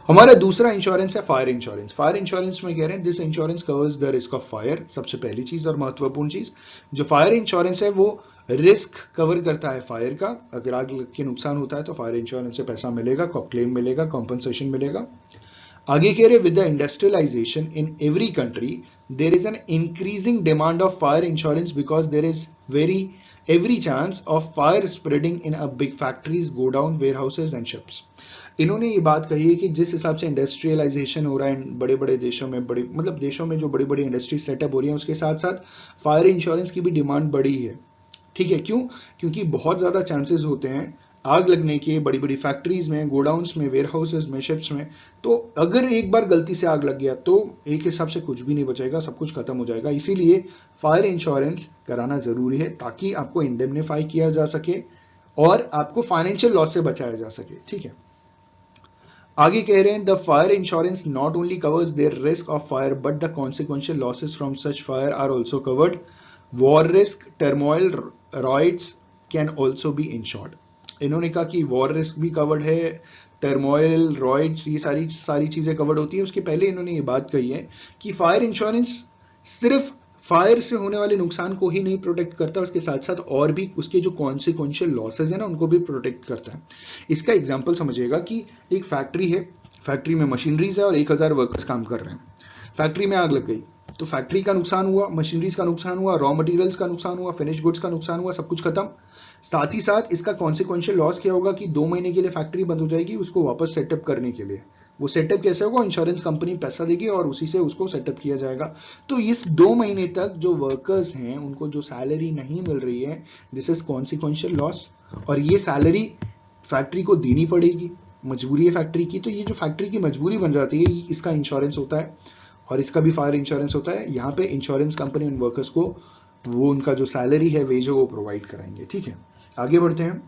हमारा दूसरा इंश्योरेंस है फायर इंश्योरेंस। फायर इंश्योरेंस में कह रहे हैं this insurance covers the risk of fire. सबसे पहली चीज और महत्वपूर्ण चीज, जो फायर इंश्योरेंस है वो रिस्क कवर करता है फायर का। अगर आग लग के नुकसान होता है तो फायर इंश्योरेंस से पैसा मिलेगा, क्लेम मिलेगा, कॉम्पनसेशन मिलेगा। आगे कह रहे with the industrialisation in every country there is an increasing demand of fire insurance because there is every chance of fire spreading in a big factories, go down, warehouses and ships। इन्होंने ये बात कही है कि जिस हिसाब से industrialisation हो रहा है बड़े बड़े देशों में, बड़े मतलब देशों में जो बड़ी बड़ी इंडस्ट्री सेटअप हो रही है, उसके साथ साथ फायर इंश्योरेंस की भी डिमांड बढ़ी है। ठीक है, क्यों? क्योंकि बहुत ज्यादा चांसेस होते हैं आग लगने के बड़ी बड़ी फैक्ट्रीज में, गोडाउंस में, वेयर हाउसेज में, शिप्स में। तो अगर एक बार गलती से आग लग गया तो एक हिसाब से कुछ भी नहीं बचेगा, सब कुछ खत्म हो जाएगा। इसीलिए फायर इंश्योरेंस कराना जरूरी है ताकि आपको इंडेमनिफाई किया जा सके और आपको फाइनेंशियल लॉस से बचाया जा सके। ठीक है, आगे कह रहे हैं the fire insurance not only covers their risk of fire but the consequential losses from such fire are also covered. War risk, turmoil, riots can also be insured. इन्होंने कहा कि वॉर रिस्क भी कवर्ड है, turmoil, riots, ये सारी चीजें covered होती है। उसके पहले इन्होंने ये बात कही है कि फायर इंश्योरेंस सिर्फ फायर से होने वाले नुकसान को ही नहीं प्रोटेक्ट करता, उसके साथ साथ और भी उसके जो कॉन्सिक्वेंशियल लॉसेज है ना, उनको भी प्रोटेक्ट करता है। इसका एग्जांपल समझिएगा कि एक फैक्ट्री है, फैक्ट्री में मशीनरीज है और 1000 वर्कर्स काम कर रहे हैं। फैक्ट्री में आग लग गई तो फैक्ट्री का नुकसान हुआ, मशीनरीज का नुकसान हुआ, रॉ मटेरियल्स का नुकसान हुआ, फिनिश गुड्स का नुकसान हुआ, सब कुछ खत्म। साथ ही साथ इसका कॉन्सिक्वेंशियल लॉस क्या होगा कि 2 महीने के लिए फैक्ट्री बंद हो जाएगी उसको वापस सेटअप करने के लिए। वो सेटअप कैसे होगा? इंश्योरेंस कंपनी पैसा देगी और उसी से उसको सेटअप किया जाएगा। तो इस 2 महीने तक जो वर्कर्स हैं उनको जो सैलरी नहीं मिल रही है, दिस इज कॉन्सिक्वेंशियल लॉस। और ये सैलरी फैक्ट्री को देनी पड़ेगी, मजबूरी है फैक्ट्री की। तो ये जो फैक्ट्री की मजबूरी बन जाती है, इसका इंश्योरेंस होता है और इसका भी फायर इंश्योरेंस होता है। यहाँ पे इंश्योरेंस कंपनी उन वर्कर्स को वो उनका जो सैलरी है, वेज है, वो प्रोवाइड कराएंगे। ठीक है, आगे बढ़ते हैं।